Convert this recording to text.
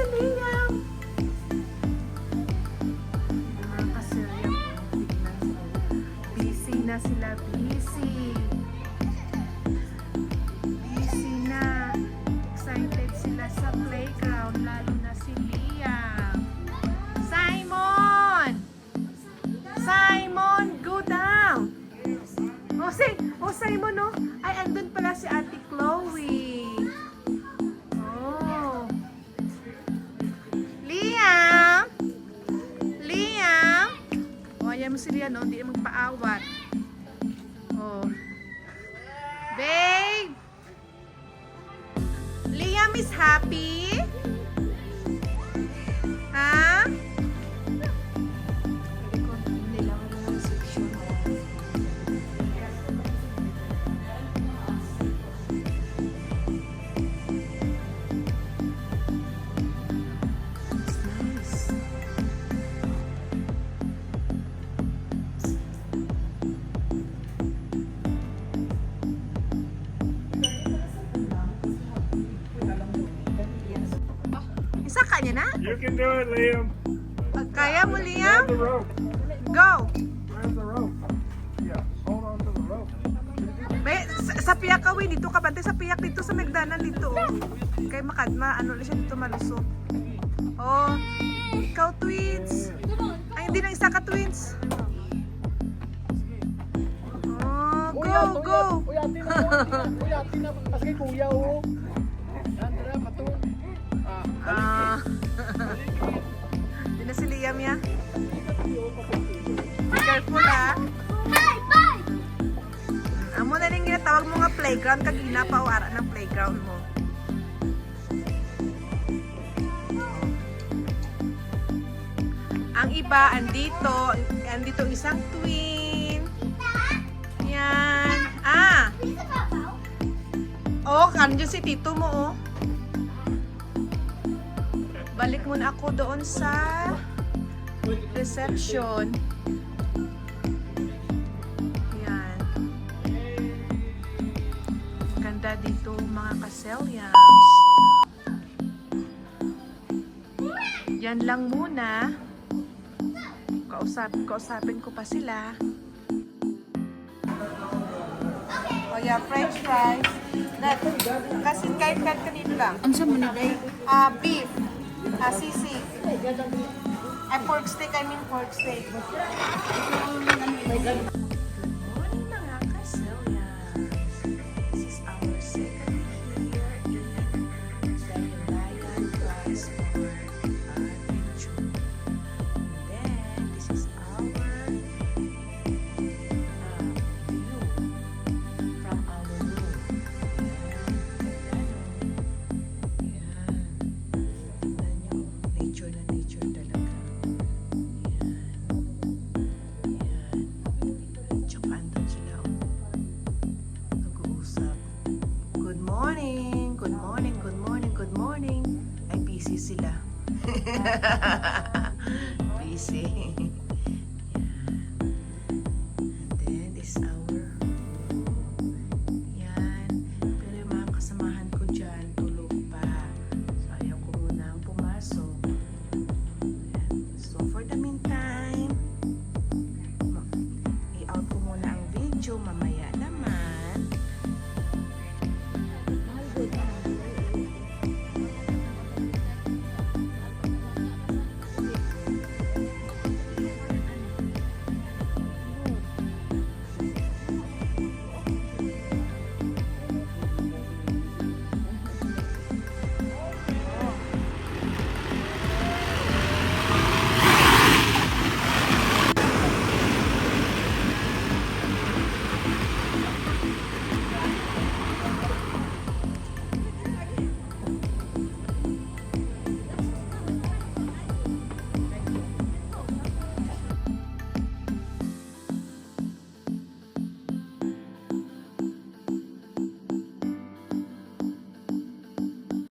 si Liam. Kasi busy na sila, busy. Busy na. Excited sila sa playground, lalo na si Liam. Simon! Simon, go down! Oh, Simon, oh. Ay, andun pala si Ate Chloe. Oh. Liam! Liam! Oh, ayan mo si Liam, no? Hindi magpaawat. Oh. Babe! Liam is happy? Ha? Isa ka niya na? You can do it, Liam. Kaya mo, Grab Liam? the rope. Go! Grab the rope. Yeah, hold on to the rope. May, sa piyak ka, dito ka bante sa piyak dito sa McDonald's dito. Kay ano siya dito malusot. Oh, ikaw twins. Ay, hindi na isa ka twins. Oh, go. Uy, ate na. Uy, ate na. Kasi kuya, oh. Yan, tara, pato. Ah. Hindi na si Liam ya. Be careful ha. Amo na rin ginatawag mo nga playground, kagina pa o ara ng playground mo. Ang iba, andito isang twin. Yan. Ah! Oh, kandiyan si tito mo, oh. Balik muna ako doon sa reception. Yan. Ganda dito mga kaselyans. Yan lang muna. Kausapin ko pa sila. Oh yeah, french fries. Kasi kahit kanino lang. Ang sa muna day? Beef. Sisig. Pork steak, pork steak. Good morning mga kaselyans. This is our second year in Dahilayan class for June. Then, this is our view from our room. Nature na nature talaga. Tsaka andun sila, oh. Nag-uusap. Good morning! Good morning, good morning, good morning. Ay, busy sila. Busy.